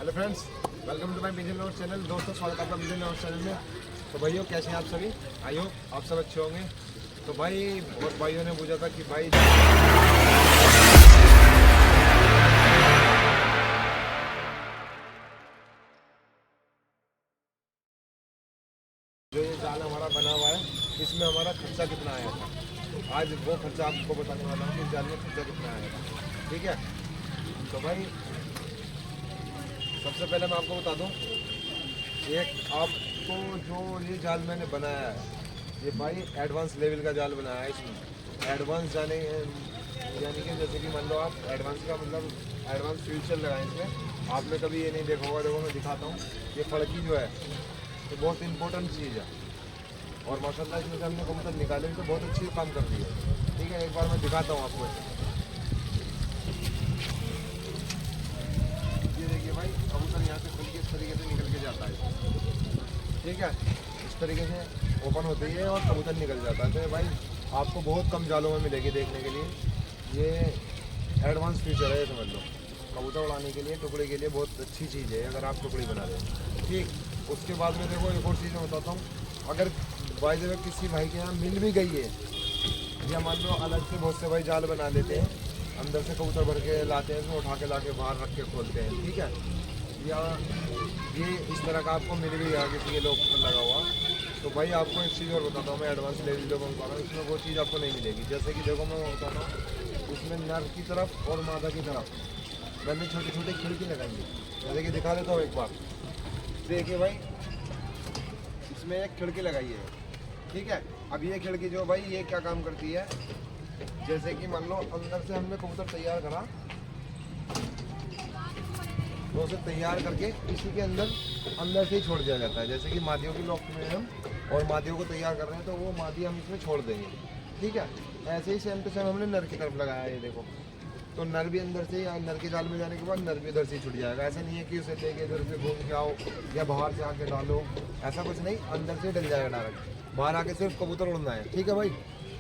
Hello friends, welcome to my Bijli note channel. दोस्तों, स्वागत है आपका बिजली नोट चैनल में। तो भाइयों, कैसे हैं आप सभी? आई होप आप सब अच्छे होंगे। तो भाई, बहुत भाइयों ने पूछा था कि भाई जो ये जाल हमारा बना हुआ है, इसमें हमारा खर्चा कितना आया था। आज वो खर्चा आपको बताने वाला हूँ कि इस जाल में खर्चा कितना आया था। ठीक है, तो भाई सबसे पहले मैं आपको बता दूँ, एक आपको जो ये जाल मैंने बनाया है, ये भाई एडवांस लेवल का जाल बनाया है। इसमें एडवांस जाने यानी कि जैसे कि मान लो आप एडवांस का मतलब एडवांस फ्यूचर लगाएं इसमें। आपने कभी ये नहीं देखा होगा। देखो मैं दिखाता हूँ। ये फड़की जो है तो बहुत इंपॉर्टेंट चीज़ है, और माशाल्लाह इसमें से हमने कबूतर निकाले तो बहुत अच्छी काम कर रही है। ठीक है, एक बार मैं दिखाता हूँ आपको। ये देखिए भाई, कबूतर यहाँ से खुल के इस तरीके से निकल के जाता है। ठीक है, इस तरीके से ओपन होती है और कबूतर निकल जाता है। तो भाई आपको बहुत कम जालों में मिलेगी देखने के लिए। ये एडवांस फीचर है, समझ लो। कबूतर उड़ाने के लिए, टुकड़े के लिए बहुत अच्छी चीज़ है अगर आप टुकड़ी बना दें। ठीक, उसके बाद में देखो एक और चीज़ मैं बताता हूँ। अगर बाय द वे किसी भाई के यहाँ मिल भी गई है, या मान लो अलग से बहुत से भाई जाल बना लेते हैं, अंदर से कबूतर भर के लाते हैं, इसमें उठा के ला के बाहर रख के खोलते हैं। ठीक है, या ये इस तरह का आपको मिल भी गया किसी के लोग लगा हुआ, तो भाई आपको एक चीज़ और बताता हूँ मैं। एडवांस लेवल जो मैं बता रहा हूँ, इसमें वो चीज़ आपको नहीं मिलेगी। जैसे कि देखो मैं बताता हूँ, इसमें नर की तरफ और मादा की तरफ मैंने छोटी छोटी खिड़की लगाएंगे। जैसे कि दिखा देता हूँ एक बार। देखिए भाई, इसमें एक खिड़की लगाई है। ठीक है, अब ये खिड़की जो भाई ये क्या काम करती है, जैसे कि मान लो अंदर से हमने कबूतर तैयार करा, तो उसे तैयार करके इसी के अंदर से ही छोड़ दिया जाता है। जैसे कि मादियों की लॉफ्ट में हम और मादियों को तैयार कर रहे हैं, तो वो मादी हम इसमें छोड़ देंगे। ठीक है, ऐसे ही सेम टू सेम हमने नर की तरफ लगाया है। ये देखो, तो नर भी अंदर से ही, नर के जाल में जाने के बाद नर भी इधर से ही छुट जाएगा। ऐसा नहीं है कि उसे लेके इधर से घूम के आओ या बाहर से आके डालो, ऐसा कुछ नहीं। अंदर से डल जाएगा डायरेक्ट, बाहर आके सिर्फ कबूतर उड़ना है। ठीक है भाई,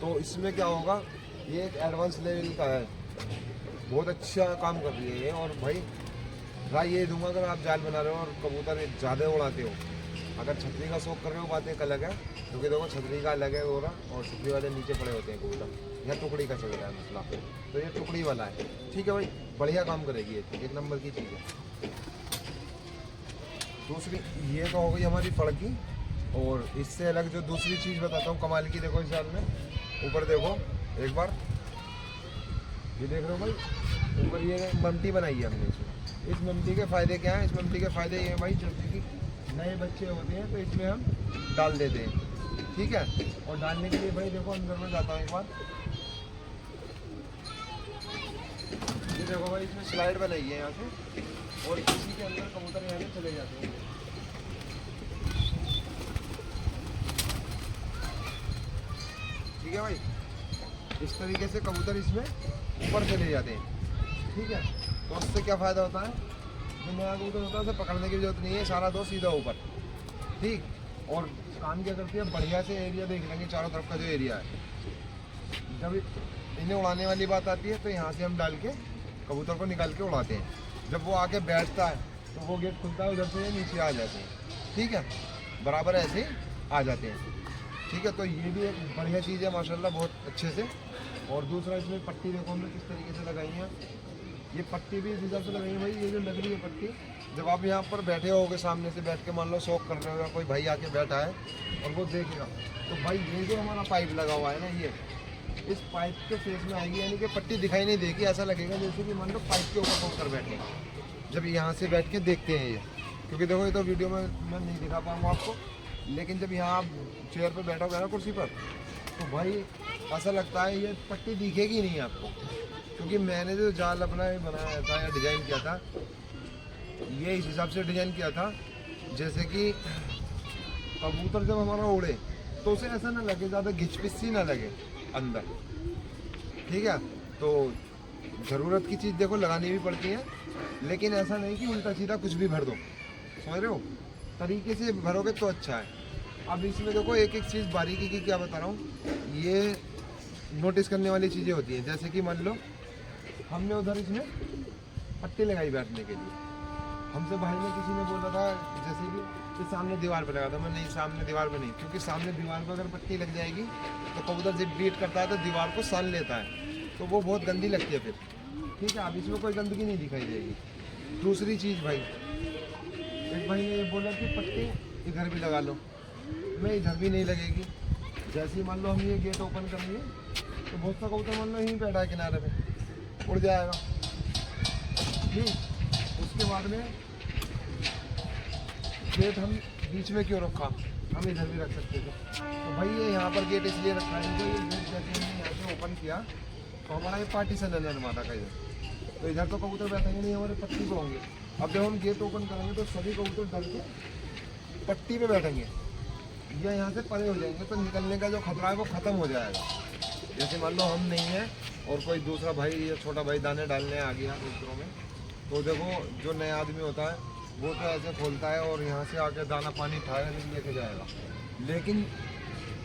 तो इसमें क्या होगा, ये एक एडवांस लेवल का है, बहुत अच्छा काम कर रही है ये। और भाई राय ये दूंगा, अगर आप जाल बना रहे हो और कबूतर ज़्यादा उड़ाते हो, अगर छतरी का शौक कर रहे हो, बात एक अलग है, क्योंकि देखो छतरी का अलग है हो रहा, और छतरी वाले नीचे पड़े होते हैं कबूतर, या टुकड़ी का चल रहा है मसला, तो ये टुकड़ी वाला है। ठीक है भाई, बढ़िया काम करेगी ये, एक नंबर की चीज़ है। दूसरी ये तो हो गई हमारी फड़की, और इससे अलग जो दूसरी चीज़ बताता हूँ कमाल की। देखो इस जाल में ऊपर देखो एक बार, ये देख रहे हो भाई, ऊपर ये ममटी बनाई है हमने इसमें। इस ममटी के फ़ायदे क्या हैं? इस ममटी के फ़ायदे ये हैं भाई, जैसे कि नए बच्चे होते हैं तो इसमें हम डाल देते हैं। ठीक है, और डालने के लिए भाई देखो अंदर में जाता हूँ एक बार। ये देखो भाई, इसमें स्लाइड बनाई है यहाँ से, और इसी के अंदर कबूतर यहाँ से चले जाते हैं। ठीक है भाई, इस तरीके से कबूतर इसमें ऊपर चले जाते हैं। ठीक है, तो उससे क्या फ़ायदा होता है, जो नया कबूतर होता है उसे पकड़ने की जरूरत नहीं है, सारा दो सीधा ऊपर। ठीक, और काम क्या करती है, बढ़िया से एरिया देख लेंगे चारों तरफ का जो एरिया है। जब इन्हें उड़ाने वाली बात आती है, तो यहाँ से हम डाल के कबूतर को निकाल के उड़ाते हैं। जब वो आके बैठता है तो वो गेट खुलता है, उधर से नीचे आ जाते हैं। ठीक है, बराबर ऐसे ही आ जाते हैं। ठीक है, तो ये भी एक बढ़िया चीज़ है माशाल्लाह, बहुत अच्छे से। और दूसरा, इसमें पट्टी देखो हमने किस तरीके से लगाई है। ये पट्टी भी इस हिसाब से लगाई है भाई, ये जो लग रही है पट्टी, जब आप यहाँ पर बैठे होगे, सामने से बैठ के मान लो शौक कर रहे हो, या कोई भाई आके बैठा है और वो देखेगा, तो भाई ये जो हमारा पाइप लगा हुआ है ना, ये इस पाइप के फेस में आएगी, यानी कि पट्टी दिखाई नहीं देगी। ऐसा लगेगा जैसे कि मान लो पाइप के ऊपर होकर बैठे, जब यहाँ से बैठ के देखते हैं ये। क्योंकि देखो ये तो वीडियो में मैं नहीं दिखा पाऊँगा आपको, लेकिन जब यहाँ आप चेयर पर बैठोगे ना, कुर्सी पर, तो भाई ऐसा लगता है ये पट्टी दिखेगी नहीं आपको। क्योंकि मैंने जो जाल अपना बनाया था या डिज़ाइन किया था, ये इस हिसाब से डिज़ाइन किया था, जैसे कि कबूतर जब हमारा उड़े तो उसे ऐसा ना लगे, ज़्यादा घिचपिच्ची ना लगे अंदर। ठीक है, तो ज़रूरत की चीज़ देखो लगानी भी पड़ती है, लेकिन ऐसा नहीं कि उल्टा सीधा कुछ भी भर दो, समझ रहे हो, तरीके से भरोगे तो अच्छा है। अब इसमें देखो एक एक चीज़ बारीकी की क्या बता रहा हूँ, ये नोटिस करने वाली चीज़ें होती हैं। जैसे कि मान लो हमने उधर इसमें पट्टी लगाई बैठने के लिए, हमसे भाई ने किसी ने बोला था जैसे कि सामने दीवार पे लगा था, मैं नहीं सामने दीवार पे नहीं, क्योंकि सामने दीवार पे अगर पट्टी लग जाएगी तो कबूतर जब बीट करता है तो दीवार को सान लेता है, तो वो बहुत गंदी लगती है फिर। ठीक है, अब इसमें कोई गंदगी नहीं दिखाई देगी। दूसरी चीज़ भाई, एक भाई ने ये बोला कि पट्टी इधर भी लगा लो, मैं इधर भी नहीं लगेगी। जैसे ही मान लो हम ये गेट ओपन करेंगे तो बहुत सा कबूतर मान लो यहीं बैठा है किनारे पे, उड़ जाएगा। ठीक, उसके बाद में गेट हम बीच में क्यों रखा, हम इधर भी रख सकते थे। तो भाई ये यहाँ पर गेट इसलिए रखा है, जो ये गेट जैसे हमने यहाँ से ओपन किया तो हमारा ये पार्टीशन है निर्माता का इधर, तो इधर तो कबूतर बैठेंगे नहीं, हमारे पट्टी पे होंगे। अब जब हम गेट ओपन करेंगे तो सभी कबूतर डर के पट्टी पे बैठेंगे या यहाँ से परे हो जाएंगे, तो निकलने का जो खतरा है वो ख़त्म हो जाएगा। जैसे मान लो हम नहीं हैं और कोई दूसरा भाई या छोटा भाई दाने डालने आ गया कबूतरों में, तो देखो जो नया आदमी होता है वो तो ऐसे खोलता है और यहाँ से आके दाना पानी उठाएगा लेके जाएगा। लेकिन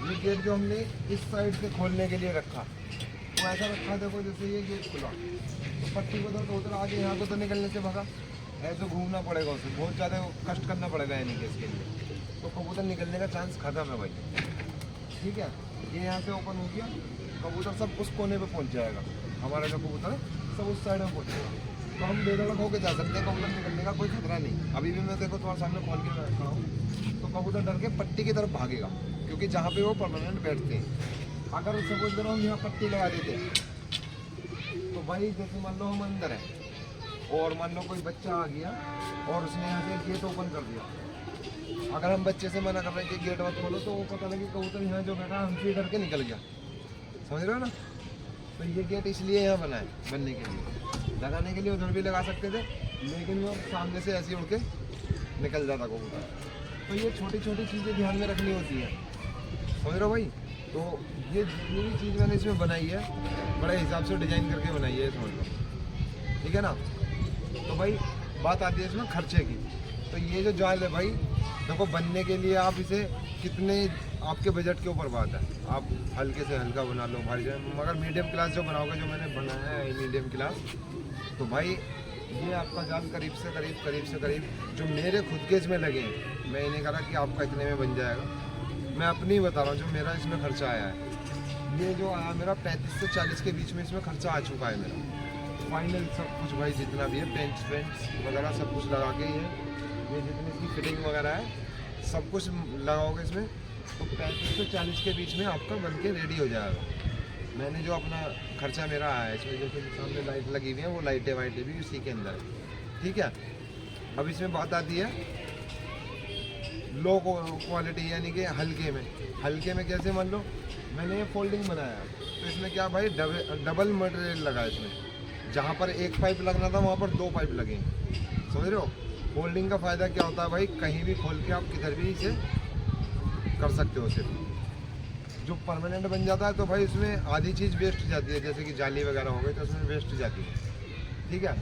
ये गेट जो हमने इस साइड से खोलने के लिए रखा वो ऐसा रखा, देखो जैसे ये गेट खुला तो पट्टी को तो उधर आगे यहाँ को तो निकलने से भगा, ऐसे घूमना पड़ेगा, उसे बहुत ज़्यादा कष्ट करना पड़ेगा यानी कि इसके लिए, तो कबूतर निकलने का चांस खत्म है भाई। ठीक है, ये यहाँ से ओपन हो गया, कबूतर सब उस कोने पे पहुँच जाएगा, हमारा जो कबूतर है सब उस साइड में पहुँचेगा, तो हम बेधड़क होकर जा सकते हैं, कबूतर निकलने का कोई खतरा नहीं। अभी भी मैं देखो तुम्हारे सामने खोल के बैठा हूँ तो कबूतर डर के पट्टी की तरफ भागेगा, क्योंकि जहाँ पे वो परमानेंट बैठते हैं। अगर उससे कुछ देर हम यहाँ पट्टी लगा देते तो भाई जैसे मान लो हम अंदर हैं और मान लो कोई बच्चा आ गया और उसने यहाँ से गेट ओपन कर दिया, अगर हम बच्चे से मना कर रहे हैं कि गेट मत खोलो तो वो पता लगे कबूतर यहाँ जो बैठा हमसे डर के निकल गया, समझ रहे हो ना। तो ये गेट इसलिए यहाँ बना है, बनने के लिए, लगाने के लिए उधर भी लगा सकते थे, लेकिन वो सामने से ऐसे उड़ के निकल जाता कबूतर। तो ये छोटी छोटी चीज़ें ध्यान में रखनी होती हैं, समझ रहे हो भाई। तो ये जितनी भी चीज़ मैंने इसमें बनाई है बड़े हिसाब से डिज़ाइन करके बनाई है, समझ लो, ठीक है ना। तो भाई बात आती है इसमें खर्चे की, तो ये जो जाल है भाई देखो बनने के लिए आप इसे कितने आपके बजट के ऊपर बात है, आप हल्के से हल्का बना लो भाई, मगर मीडियम क्लास जो बनाओगे, जो मैंने बनाया है मीडियम क्लास, तो भाई ये आपका जाल करीब से करीब जो मेरे खुद के इसमें लगे हैं, मैं नहीं कह रहा कि आपका इतने में बन जाएगा, मैं अपनी ही बता रहा हूँ जो मेरा इसमें खर्चा आया है। ये जो आया मेरा 35 से 40 के बीच में इसमें खर्चा आ चुका है मेरा फाइनल, सब कुछ भाई जितना भी है पेंट्स वगैरह सब कुछ लगा के ये जितनी इसकी फिटिंग वगैरह है सब कुछ लगाओगे इसमें तो 35 से 40 के बीच में आपका बन के रेडी हो जाएगा। मैंने जो अपना खर्चा मेरा आया है इसमें, जैसे सामने लाइट लगी हुई है वो लाइटें वाइटें भी उसी के अंदर है, ठीक है। अब इसमें बात आती है लो क्वालिटी यानी कि हल्के में कैसे, मान लो मैंने ये फोल्डिंग बनाया तो इसमें क्या भाई डबल मटेरियल लगा है इसमें, जहाँ पर एक पाइप लगना था वहाँ पर 2 पाइप लगे हैं, समझ रहे हो। फोल्डिंग का फ़ायदा क्या होता है भाई, कहीं भी खोल के आप किधर भी इसे कर सकते हो। सिर्फ जो परमानेंट बन जाता है तो भाई इसमें आधी चीज़ वेस्ट जाती है, जैसे कि जाली वगैरह हो गई तो उसमें वेस्ट जाती है, ठीक है।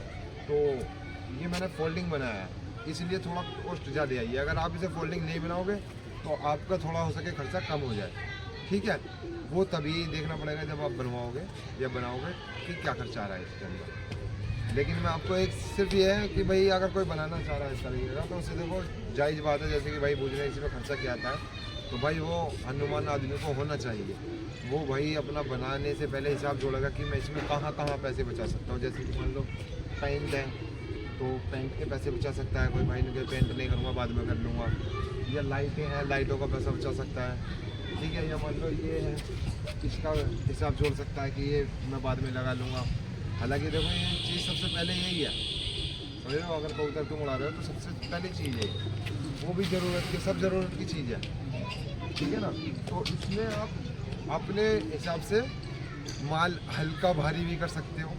तो ये मैंने फोल्डिंग बनाया है इसलिए थोड़ा कॉस्ट ज़्यादा आई है, अगर आप इसे फोल्डिंग नहीं बनाओगे तो आपका थोड़ा हो सके खर्चा कम हो जाए, ठीक है। वो तभी देखना पड़ेगा जब आप बनवाओगे या बनाओगे कि क्या खर्चा आ रहा है इसके अंदर। लेकिन मैं आपको एक सिर्फ ये है कि भाई अगर कोई बनाना चाह रहा है इस तरीके का तो उसे देखो जायज़ बात है, जैसे कि भाई पूछ रहे हैं इसमें खर्चा क्या आता है, तो भाई वो अनुमान आदमी को होना चाहिए। वो भाई अपना बनाने से पहले हिसाब जोड़ेगा कि मैं इसमें कहाँ पैसे बचा सकता हूँ। जैसे कि मान लो पेंट है तो पेंट के पैसे बचा सकता है कोई भाई, ने पेंट नहीं करूँगा बाद में कर लूँगा, या लाइटें हैं लाइटों का पैसा बचा सकता है, ठीक है। या मान लो ये है इसका हिसाब जोड़ सकता है कि ये मैं बाद में लगा लूँगा। हालांकि देखो ये चीज़ सबसे पहले यही है, समझ रहे हो, अगर कबूतर तुम उड़ा रहे हो तो सबसे पहली चीज़ है, वो भी ज़रूरत की, सब ज़रूरत की चीज़ है, ठीक है ना। तो इसमें आप अपने हिसाब से माल हल्का भारी भी कर सकते हो,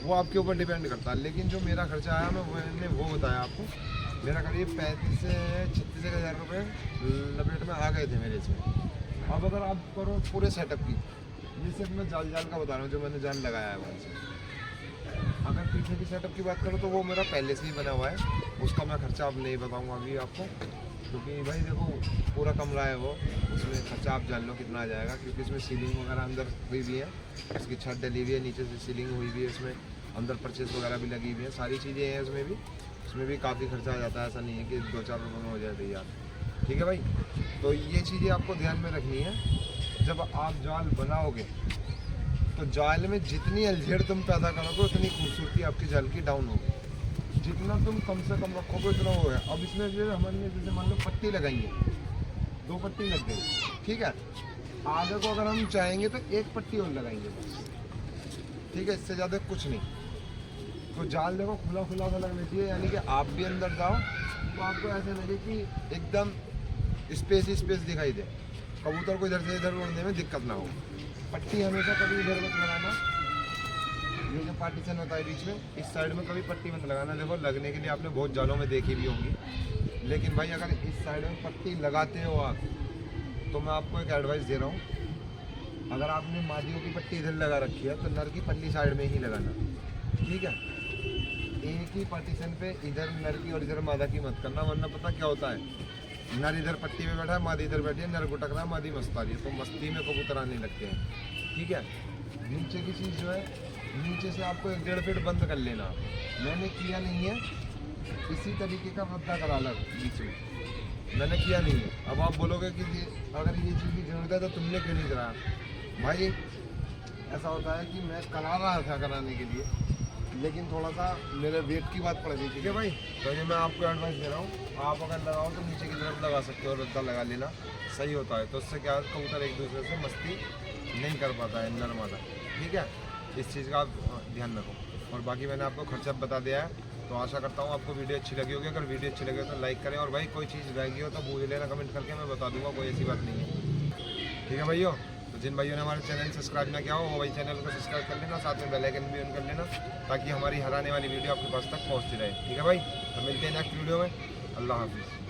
वो आपके ऊपर डिपेंड करता है। लेकिन जो मेरा खर्चा आया मैंने वो बताया आपको, मेरा करीब 35 से 36 हज़ार रुपये लपेट में आ गए थे मेरे इसमें। अब अगर आप करो पूरे सेटअप की, ये सिर्फ मैं जाल का बता रहा हूँ जो मैंने जाल लगाया है वहाँ से। अगर पीछे की सेटअप की बात करूँ तो वो मेरा पहले से ही बना हुआ है, उसका मैं खर्चा अब नहीं बताऊँगा अभी आपको, क्योंकि भाई देखो पूरा कमरा है वो, उसमें खर्चा आप जान लो कितना आ जाएगा, क्योंकि इसमें सीलिंग वगैरह अंदर हुई भी है, उसकी छत डली हुई है, नीचे से सीलिंग हुई भी है, इसमें अंदर परचेस वगैरह भी लगी हुई है, सारी चीज़ें हैं उसमें भी। इसमें भी काफ़ी खर्चा आ जाता है, ऐसा नहीं है कि 2-4 रुपये में हो जाए तैयार। ठीक है भाई, तो ये चीज़ें आपको ध्यान में रखनी है। जब आप जाल बनाओगे तो जाल में जितनी अलझेड़ तुम पैदा करोगे उतनी खूबसूरती आपकी जाल की डाउन होगी। जितना तुम कम से कम रखोगे उतना हो गया। अब इसमें जो हमने जैसे मान लो पट्टी लगाई है, 2 पट्टी लग गई, ठीक है, आगे को अगर हम चाहेंगे तो 1 पट्टी और लगाएंगे बस, ठीक है, इससे ज़्यादा कुछ नहीं। तो जाल देखो खुला खुला सा लगना चाहिए, यानी कि आप भी अंदर जाओ तो आपको ऐसे लगे कि एकदम स्पेस दिखाई दे, कबूतर को इधर से इधर उड़ने में दिक्कत ना हो। पट्टी हमेशा कभी इधर मत लगाना, ये जो पार्टीशन होता है बीच में, इस साइड में कभी पट्टी मत लगाना। देखो लगने के लिए आपने बहुत जालों में देखी भी होंगी, लेकिन भाई अगर इस साइड में पट्टी लगाते हो आप, तो मैं आपको एक एडवाइस दे रहा हूँ, अगर आपने मादियों की पट्टी इधर लगा रखी है तो नर की पल्ली साइड में ही लगाना, ठीक है। एक ही पार्टीशन पे इधर नर की और इधर मादा की मत करना, वरना पता क्या होता है, नर इधर पट्टी में बैठा है, मादी इधर बैठी है, नर गुटक रहा है, मादी मस्त आ रही है, तो मस्ती में कबूतर आने लगते हैं, ठीक है। नीचे की चीज़ जो है, नीचे से आपको 1-1.5 फीट बंद कर लेना। मैंने किया नहीं है, इसी तरीके का रद्दा करा लग बीच में, मैंने किया नहीं है। अब आप बोलोगे कि अगर ये चीज़ की ज़रूरत है तो तुमने क्यों नहीं कराया। भाई ऐसा होता है कि मैं करा रहा था कराने के लिए, लेकिन थोड़ा सा मेरे वेट की बात पड़ गई, ठीक है भाई। तो ये मैं आपको एडवाइस दे रहा हूँ, आप अगर लगाओ तो नीचे की तरफ लगा सकते हो, रद्दा लगा लेना, सही होता है। तो उससे क्या कबूतर एक दूसरे से मस्ती नहीं कर पाता है, नर मादा, ठीक है। इस चीज़ का आप ध्यान रखो। और बाकी मैंने आपको खर्चा बता दिया है, तो आशा करता हूँ आपको वीडियो अच्छी लगी होगी। अगर वीडियो अच्छी लगे तो लाइक करें, और भाई कोई चीज़ रह गई हो तो पूछ लेना कमेंट करके, मैं बता दूंगा, कोई ऐसी बात नहीं है, ठीक है भाइयों। तो जिन भाइयों ने हमारे चैनल सब्सक्राइब ना किया हो वो भाई चैनल को सब्सक्राइब कर लेना, साथ में बेल आइकन भी ऑन कर लेना, ताकि हमारी हर आने वाली वीडियो आपके पास तक पहुँचती रहे, ठीक है भाई। तो मिलते हैं नेक्स्ट वीडियो में, अल्लाह हाफिज़।